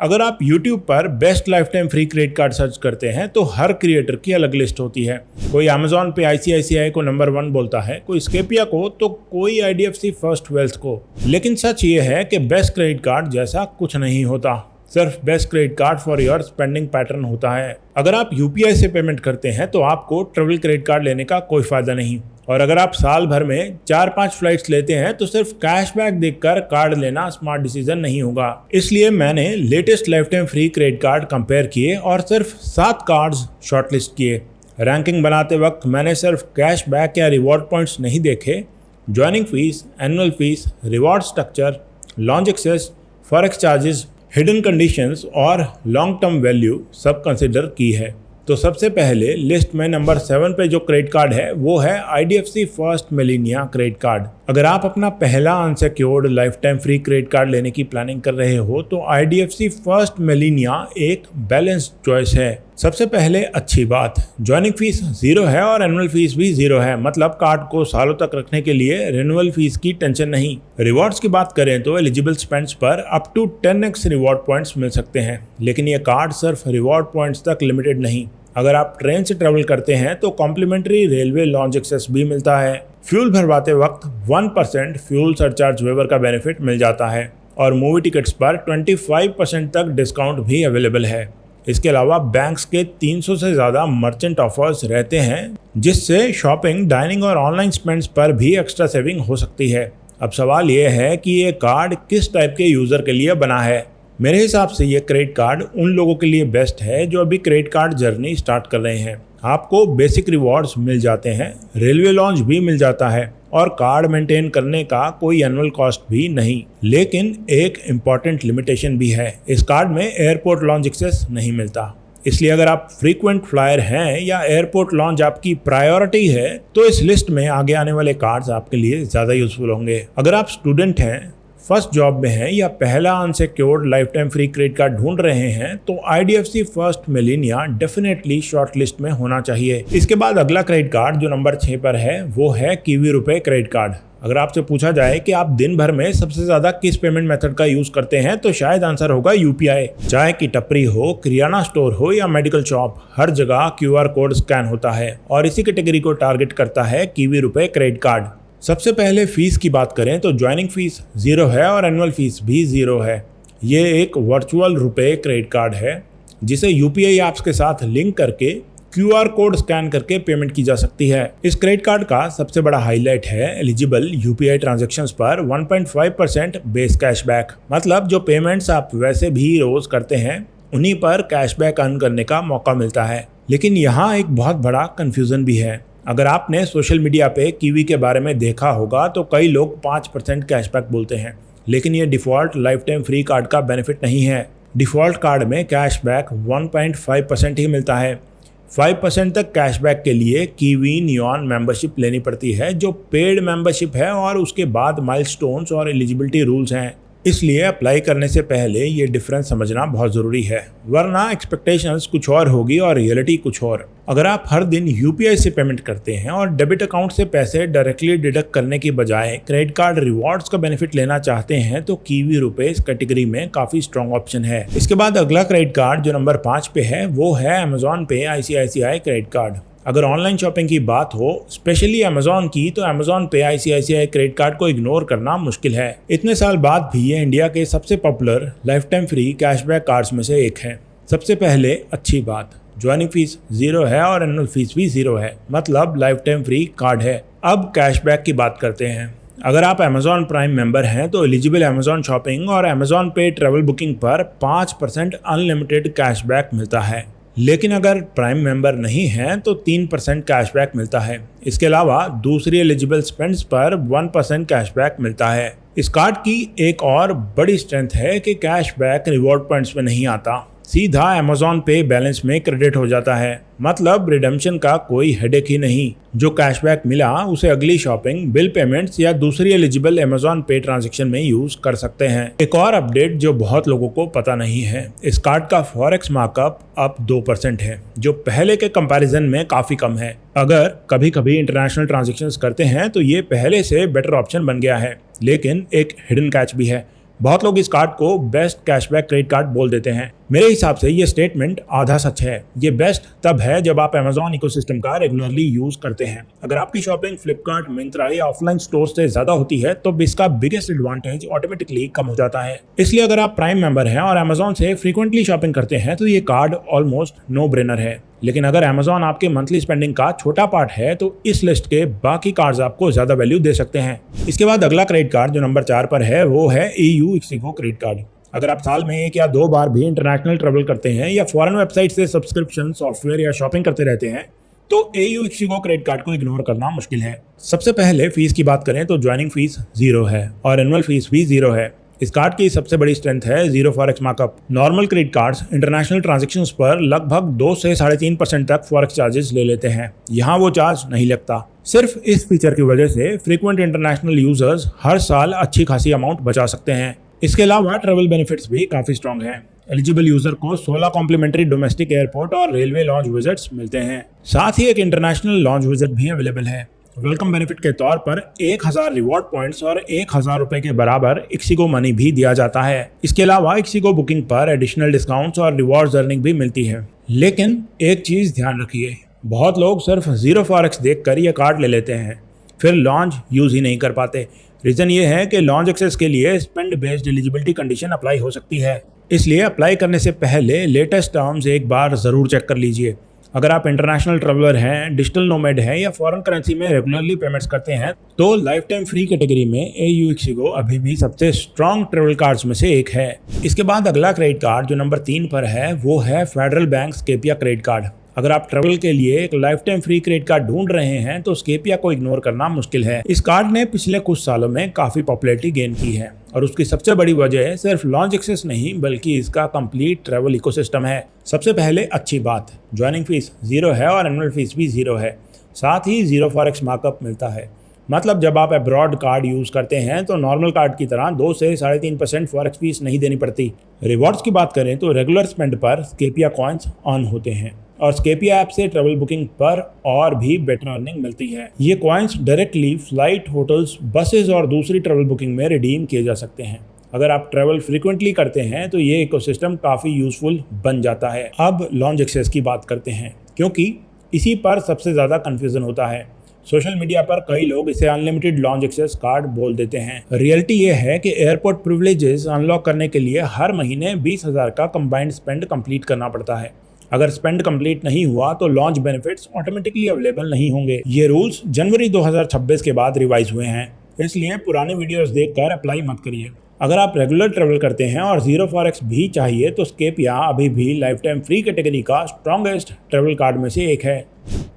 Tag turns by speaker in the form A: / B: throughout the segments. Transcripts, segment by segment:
A: अगर आप YouTube पर best life time free credit card search करते हैं तो हर क्रिएटर की अलग लिस्ट होती है। कोई Amazon पे ICICI को नंबर 1 बोलता है, कोई स्केपिया को, तो कोई IDFC फर्स्ट वेल्थ को। लेकिन सच ये है कि बेस्ट क्रेडिट कार्ड जैसा कुछ नहीं होता, सिर्फ best credit card for your spending pattern होता है। अगर आप UPI से पेमेंट करते हैं तो आपको ट्रेवल क्रेडिट कार्ड लेने का कोई फायदा नहीं, और अगर आप साल भर में 4-5 फ्लाइट्स लेते हैं तो सिर्फ कैशबैक देखकर कार्ड लेना स्मार्ट डिसीजन नहीं होगा। इसलिए मैंने latest life time free credit card compare किए और सिर्फ 7 कार्ड्स शॉर्टलिस्ट किए। रैंकिंग बनाते वक्त मैंने सिर्फ कैशबैक या रिवॉर्ड पॉइंट्स नहीं देखे, joining fees, annual fees, reward structure, lounge access, forex charges, hidden conditions और लॉन्ग टर्म वैल्यू सब कंसिडर की है। तो सबसे पहले लिस्ट में नंबर 7 पे जो क्रेडिट कार्ड है वो है IDFC first Melania credit card. अगर आप अपना पहला unsecured lifetime free credit card लेने की प्लानिंग कर रहे हो तो IDFC फर्स्ट मिलेनिया एक बैलेंस्ड चॉइस है। सबसे पहले अच्छी बात, ज्वाइनिंग फीस 0 है और एनुअल फीस भी 0 है, मतलब कार्ड को सालों तक रखने के लिए रिन्यूअल फीस की टेंशन नहीं। रिवॉर्ड्स की बात करें तो एलिजिबल स्पेंड्स पर up to 10x reward points मिल सकते हैं, लेकिन ये कार्ड सिर्फ रिवॉर्ड पॉइंट्स तक लिमिटेड नहीं। अगर आप ट्रेन से ट्रेवल करते हैं तो कॉम्प्लीमेंट्री रेलवे लॉन्च एक्सेस भी मिलता है। फ्यूल भरवाते वक्त 1% फ्यूल सरचार्ज वेवर का बेनिफिट मिल जाता है और मूवी टिकट्स पर 25% तक डिस्काउंट भी अवेलेबल है। इसके अलावा बैंक्स के 300 से ज़्यादा मर्चेंट ऑफर्स रहते हैं, जिससे शॉपिंग, डाइनिंग और ऑनलाइन स्पेंड्स पर भी एक्स्ट्रा सेविंग हो सकती है। अब सवाल ये है कि ये कार्ड किस टाइप के यूज़र के लिए बना है। मेरे हिसाब से ये क्रेडिट कार्ड उन लोगों के लिए बेस्ट है जो अभी क्रेडिट कार्ड जर्नी स्टार्ट कर रहे हैं। आपको बेसिक रिवॉर्ड्स मिल जाते हैं, रेलवे लॉन्च भी मिल जाता है और कार्ड मेंटेन करने का कोई एनुअल कॉस्ट भी नहीं। लेकिन एक इम्पॉर्टेंट लिमिटेशन भी है, इस कार्ड में एयरपोर्ट लॉन्च एक्सेस नहीं मिलता। इसलिए अगर आप फ्रीक्वेंट फ्लायर हैं या एयरपोर्ट लॉन्च आपकी प्रायोरिटी है तो इस लिस्ट में आगे आने वाले कार्ड्स आपके लिए ज़्यादा यूजफुल होंगे। अगर आप स्टूडेंट हैं, फर्स्ट जॉब में हैं या पहला unsecured lifetime free credit card ढूंढ रहे हैं तो IDFC first Millennia definitely shortlist में होना चाहिए। इसके बाद अगला क्रेडिट कार्ड जो नंबर 6 पर है वो है कीवी रुपए क्रेडिट कार्ड। अगर आपसे पूछा जाए कि आप दिन भर में सबसे ज्यादा किस पेमेंट मेथड का यूज करते हैं तो शायद आंसर होगा UPI। चाय की टपरी हो, किराना स्टोर हो या मेडिकल शॉप, हर जगह QR कोड स्कैन होता है और इसी कैटेगरी को टारगेट करता है कीवी रुपए क्रेडिट कार्ड। सबसे पहले फीस की बात करें तो ज्वाइनिंग फीस 0 है और एनुअल फीस भी 0 है। ये एक वर्चुअल रुपए क्रेडिट कार्ड है जिसे UPI ऐप्स के साथ लिंक करके QR कोड स्कैन करके पेमेंट की जा सकती है। इस क्रेडिट कार्ड का सबसे बड़ा हाईलाइट है एलिजिबल UPI ट्रांजैक्शंस पर 1.5% बेस कैशबैक, मतलब जो पेमेंट्स आप वैसे भी रोज करते हैं उन्हीं पर कैशबैक अर्न करने का मौका मिलता है। लेकिन यहाँ एक बहुत बड़ा कंफ्यूजन भी है। अगर आपने सोशल मीडिया पे कीवी के बारे में देखा होगा तो कई लोग 5% कैशबैक बोलते हैं, लेकिन ये default life time free card का बेनिफिट नहीं है। डिफ़ॉल्ट कार्ड में कैशबैक 1.5% ही मिलता है। 5% तक कैशबैक के लिए कीवी नियॉन मेंबरशिप लेनी पड़ती है जो पेड मेंबरशिप है और उसके बाद माइलस्टोन्स और एलिजिबिलिटी रूल्स हैं। इसलिए अप्लाई करने से पहले ये डिफरेंस समझना बहुत ज़रूरी है, वरना एक्सपेक्टेशंस कुछ और होगी और रियलिटी कुछ और। अगर आप हर दिन UPI से पेमेंट करते हैं और डेबिट अकाउंट से पैसे डायरेक्टली डिडक्ट करने की बजाय क्रेडिट कार्ड रिवॉर्ड्स का बेनिफिट लेना चाहते हैं तो कीवी रुपए इस कैटेगरी में काफ़ी स्ट्रॉन्ग ऑप्शन है। इसके बाद अगला क्रेडिट कार्ड जो नंबर 5 पे है वो है Amazon पे ICICI क्रेडिट कार्ड। अगर ऑनलाइन शॉपिंग की बात हो, स्पेशली Amazon की, तो Amazon पे ICICI क्रेडिट कार्ड को इग्नोर करना मुश्किल है। इतने साल बाद भी ये इंडिया के सबसे popular life time free cashback cards में से एक है। सबसे पहले अच्छी बात, ज्वाइनिंग फीस 0 है और एनुअल फीस भी 0 है, मतलब लाइफ टाइम फ्री कार्ड है। अब कैशबैक की बात करते हैं। अगर आप Amazon प्राइम मेंबर हैं तो एलिजिबल Amazon शॉपिंग और Amazon पे ट्रैवल बुकिंग पर 5% अनलिमिटेड कैशबैक मिलता है। लेकिन अगर प्राइम मेंबर नहीं हैं तो 3% कैशबैक मिलता है। इसके अलावा दूसरी एलिजिबल स्पेंड्स पर 1% कैशबैक मिलता है। इस कार्ड की एक और बड़ी स्ट्रेंथ है कि कैशबैक रिवॉर्ड पॉइंट्स में नहीं आता, सीधा Amazon पे बैलेंस में क्रेडिट हो जाता है, मतलब रिडम्पशन का कोई हेडेक ही नहीं। जो कैशबैक मिला उसे अगली शॉपिंग, बिल पेमेंट्स या दूसरी एलिजिबल Amazon पे ट्रांजैक्शन में यूज कर सकते हैं। एक और अपडेट जो बहुत लोगों को पता नहीं है, इस कार्ड का फॉरेक्स मार्कअप अब 2% है, जो पहले के कंपैरिजन में काफी कम है। अगर कभी कभी इंटरनेशनल ट्रांजैक्शंस करते हैं तो ये पहले से बेटर ऑप्शन बन गया है। लेकिन एक हिडन कैच भी है, बहुत लोग इस कार्ड को बेस्ट कैशबैक क्रेडिट कार्ड बोल देते हैं। मेरे हिसाब से ये स्टेटमेंट आधा सच है। ये बेस्ट तब है जब आप Amazon इकोसिस्टम का रेगुलरली यूज करते हैं। अगर आपकी शॉपिंग फ्लिपकार्ट, मिंत्रा या ऑफलाइन स्टोर से ज्यादा होती है तो इसका बिगेस्ट एडवांटेज ऑटोमेटिकली कम हो जाता है। इसलिए अगर आप प्राइम मेंबर हैं और Amazon से फ्रीक्वेंटली शॉपिंग करते हैं तो ये कार्ड ऑलमोस्ट नो ब्रेनर है। लेकिन अगर Amazon आपके मंथली स्पेंडिंग का छोटा पार्ट है तो इस लिस्ट के बाकी कार्ड्स आपको ज्यादा वैल्यू दे सकते हैं। इसके बाद अगला क्रेडिट कार्ड जो नंबर 4 पर है वो है EU ixigo क्रेडिट कार्ड। अगर आप साल में 1 या 2 बार भी इंटरनेशनल ट्रैवल करते हैं या फॉरेन वेबसाइट से सब्सक्रिप्शन, सॉफ्टवेयर या शॉपिंग करते रहते हैं तो EU ixigo क्रेडिट कार्ड को इग्नोर करना मुश्किल है। सबसे पहले फीस की बात करें तो ज्वाइनिंग फीस 0 है और एनुअल फीस भी 0 है। इस कार्ड की सबसे बड़ी स्ट्रेंथ है zero forex markup. Normal credit cards international transactions पर लगभग 2 से 3.5% तक फॉरेक्स चार्जेस ले लेते हैं। यहाँ वो चार्ज नहीं लगता। सिर्फ इस फीचर की वजह से फ्रीक्वेंट इंटरनेशनल यूजर्स हर साल अच्छी खासी अमाउंट बचा सकते हैं। इसके अलावा ट्रैवल बेनिफिट्स भी काफी स्ट्रॉन्ग हैं। एलिजिबल यूजर को 16 कॉम्प्लीमेंट्री डोमेस्टिक एयरपोर्ट और रेलवे लॉन्च विजिट्स मिलते हैं। साथ ही एक इंटरनेशनल लॉन्च विजिट भी अवेलेबल है। वेलकम बेनिफिट के तौर पर 1000 रिवॉर्ड पॉइंट्स और 1000 रुपए के बराबर ixigo मनी भी दिया जाता है। इसके अलावा ixigo बुकिंग पर एडिशनल डिस्काउंट्स और रिवॉर्ड्स अर्निंग भी मिलती है। लेकिन एक चीज ध्यान रखिए, बहुत लोग सिर्फ जीरो फॉरेक्स देखकर ये कार्ड ले लेते हैं, फिर लॉन्च यूज ही नहीं कर पाते। रीजन ये है कि लॉन्च एक्सेस के लिए spend based eligibility condition apply हो सकती है। इसलिए अप्लाई करने से पहले लेटेस्ट टर्म्स एक बार जरूर चेक कर लीजिए। अगर आप इंटरनेशनल ट्रैवलर हैं, डिजिटल नोमैड हैं या फॉरेन करेंसी में रेगुलरली पेमेंट्स करते हैं तो लाइफ टाइम फ्री कैटेगरी में EU ixigo अभी भी सबसे स्ट्रॉन्ग ट्रैवल कार्ड्स में से एक है। इसके बाद अगला क्रेडिट कार्ड जो नंबर 3 पर है वो है फेडरल बैंक स्केपिया क्रेडिट कार्ड। अगर आप ट्रैवल के लिए एक life time free credit card ढूंढ रहे हैं तो स्केपिया को इग्नोर करना मुश्किल है। इस कार्ड ने पिछले कुछ सालों में काफी पॉपुलैरिटी गेन की है और उसकी सबसे बड़ी वजह सिर्फ लॉन्च एक्सेस नहीं बल्कि इसका कंप्लीट ट्रैवल इकोसिस्टम है। सबसे पहले अच्छी बात, ज्वाइनिंग फीस 0 है और एनुअल फीस भी 0 है। साथ ही जीरो फॉरेक्स मार्कअप मिलता है। मतलब जब आप अब्रॉड कार्ड यूज करते हैं तो नॉर्मल कार्ड की तरह 2 से 3.5% फॉरेक्स फीस नहीं देनी पड़ती। रिवॉर्ड्स की बात करें तो रेगुलर स्पेंड पर स्केपिया कॉइन्स ऑन होते हैं और स्केपिया ऐप से ट्रैवल बुकिंग पर और भी बेटर अर्निंग मिलती है। ये coins directly flight, hotels, buses और दूसरी ट्रैवल बुकिंग में रिडीम किए जा सकते हैं। अगर आप ट्रैवल फ्रीक्वेंटली करते हैं तो ये इकोसिस्टम काफ़ी यूजफुल बन जाता है। अब लॉन्च एक्सेस की बात करते हैं क्योंकि इसी पर सबसे ज़्यादा कन्फ्यूजन होता है। सोशल मीडिया पर कई लोग इसे अनलिमिटेड लॉन्च एक्सेस कार्ड बोल देते हैं। रियलिटी ये है कि एयरपोर्ट प्रिविलेजेस अनलॉक करने के लिए हर महीने 20,000 का कंबाइंड स्पेंड कंप्लीट करना पड़ता है। अगर स्पेंड कंप्लीट नहीं हुआ तो लॉन्च बेनिफिट्स ऑटोमेटिकली अवेलेबल नहीं होंगे। ये रूल्स जनवरी 2026 के बाद रिवाइज हुए हैं, इसलिए पुराने वीडियोस देखकर अप्लाई मत करिए। अगर आप रेगुलर ट्रैवल करते हैं और जीरो फॉरेक्स भी चाहिए तो स्केपिया अभी भी लाइफ टाइम फ्री कैटेगरी का स्ट्रॉन्गेस्ट ट्रैवल कार्ड में से एक है।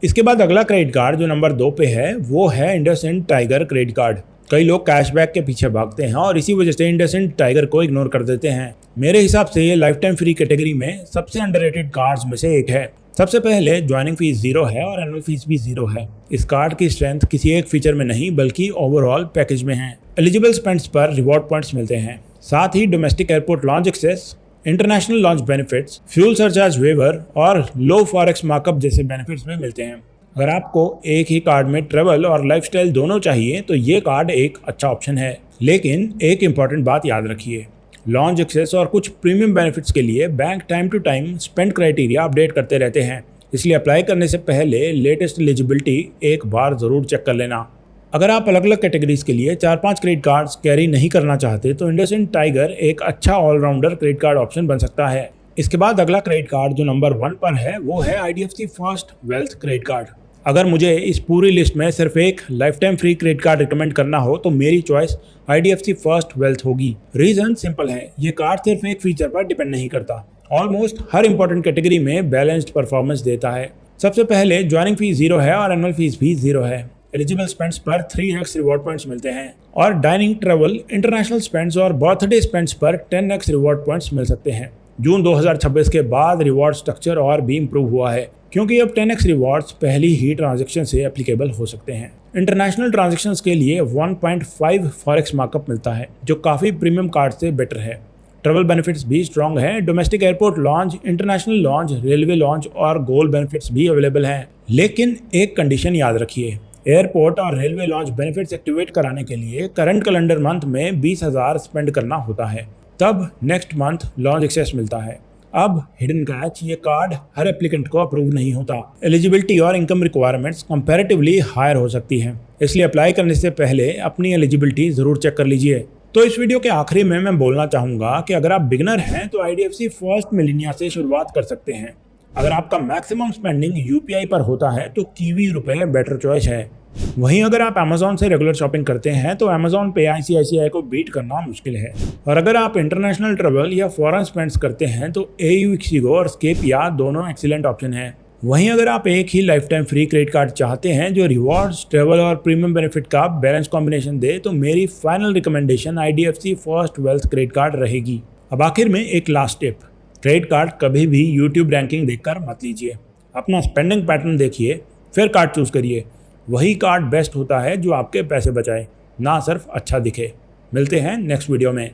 A: इसके बाद अगला क्रेडिट कार्ड जो नंबर 2 पे है वो है इंडसइंड टाइगर क्रेडिट कार्ड। कई लोग कैशबैक के पीछे भागते हैं और इसी वजह से इंडसइंड टाइगर को इग्नोर कर देते हैं। मेरे हिसाब से ये लाइफ टाइम फ्री कैटेगरी में सबसे अंडररेटेड कार्ड्स में से एक है। सबसे पहले ज्वाइनिंग फीस 0 है और एनुअल फीस भी 0 है। इस कार्ड की स्ट्रेंथ किसी एक फीचर में नहीं बल्कि ओवरऑल पैकेज में है। एलिजिबल स्पेंड्स पर रिवॉर्ड पॉइंट्स मिलते हैं। साथ ही domestic airport lounge access, international lounge benefits, fuel surcharge waiver और लो फॉरेक्स मार्कअप जैसे बेनिफिट्स भी मिलते हैं। अगर आपको एक ही कार्ड में ट्रैवल और लाइफस्टाइल दोनों चाहिए तो ये कार्ड एक अच्छा ऑप्शन है। लेकिन एक इंपॉर्टेंट बात याद रखिए, लॉन्च एक्सेस और कुछ प्रीमियम बेनिफिट्स के लिए bank time to time spend criteria update करते रहते हैं, इसलिए अप्लाई करने से पहले लेटेस्ट एलिजिबिलिटी एक बार ज़रूर चेक कर लेना। अगर आप अलग अलग कैटेगरीज के लिए 4-5 क्रेडिट कार्ड्स कैरी नहीं करना चाहते तो इंडसइंड टाइगर एक अच्छा ऑलराउंडर क्रेडिट कार्ड ऑप्शन बन सकता है। इसके बाद अगला क्रेडिट कार्ड जो नंबर 1 पर है वो है IDFC first wealth credit card. अगर मुझे इस पूरी लिस्ट में सिर्फ एक life time free credit card recommend करना हो तो मेरी चॉइस IDFC फर्स्ट वेल्थ होगी। रीजन सिंपल है, ये कार्ड सिर्फ एक फीचर पर डिपेंड नहीं करता, ऑलमोस्ट हर इंपॉर्टेंट कैटेगरी में बैलेंस्ड परफॉर्मेंस देता है। सबसे पहले ज्वाइनिंग फीस 0 है और एनुअल फीस भी 0 है। एलिजिबल स्पेंड्स पर 3x रिवॉर्ड पॉइंट्स मिलते हैं और डाइनिंग, ट्रैवल, इंटरनेशनल स्पेंड्स और बर्थडे स्पेंड्स पर 10x रिवॉर्ड पॉइंट्स मिल सकते हैं। जून 2026 के बाद रिवॉर्ड स्ट्रक्चर और भी इम्प्रूव हुआ है क्योंकि अब 10x रिवॉर्ड्स पहली ही ट्रांजैक्शन से एप्लीकेबल हो सकते हैं। इंटरनेशनल ट्रांजैक्शंस के लिए 1.5 फॉरेक्स मार्कअप मिलता है जो काफ़ी प्रीमियम कार्ड से बेटर है। ट्रैवल बेनिफिट्स भी स्ट्रॉन्ग हैं। Domestic airport launch, international launch, railway launch और गोल्ड बेनिफिट्स भी अवेलेबल हैं। लेकिन एक कंडीशन याद रखिए, एयरपोर्ट और रेलवे लॉन्च बेनिफिट्स एक्टिवेट कराने के लिए करंट कैलेंडर मंथ में 20,000 स्पेंड करना होता है, तब नेक्स्ट मंथ लॉन्च एक्सेस मिलता है। अब हिडन कैच, ये कार्ड हर एप्लीकेंट को अप्रूव नहीं होता। एलिजिबिलिटी और इनकम रिक्वायरमेंट्स कंपैरेटिवली हायर हो सकती हैं, इसलिए अप्लाई करने से पहले अपनी एलिजिबिलिटी जरूर चेक कर लीजिए। तो इस वीडियो के आखिरी में मैं बोलना चाहूँगा कि अगर आप बिगिनर हैं तो IDFC फर्स्ट मिलेनिया से शुरुआत कर सकते हैं। अगर आपका मैक्सिमम स्पेंडिंग UPI पर होता है तो कीवी रुपए बेटर चॉइस है। वहीं अगर आप अमेजोन से रेगुलर शॉपिंग करते हैं तो अमेजोन पे ICICI को बीट करना मुश्किल है। और अगर आप इंटरनेशनल ट्रेवल या फॉरेन स्पेंड्स करते हैं तो AU ixigo और स्केपिया दोनों एक्सीलेंट ऑप्शन हैं। वहीं अगर आप एक ही lifetime free credit card चाहते हैं जो रिवॉर्ड्स, ट्रेवल और प्रीमियम बेनिफिट का बैलेंस कॉम्बिनेशन दे तो मेरी final recommendation IDFC first wealth credit card रहेगी। अब आखिर में एक लास्ट टिप, क्रेडिट कार्ड कभी भी YouTube रैंकिंग देखकर मत लीजिए। अपना स्पेंडिंग पैटर्न देखिए, फिर कार्ड चूज करिए। वही कार्ड बेस्ट होता है जो आपके पैसे बचाए, ना सिर्फ अच्छा दिखे। मिलते हैं नेक्स्ट वीडियो में।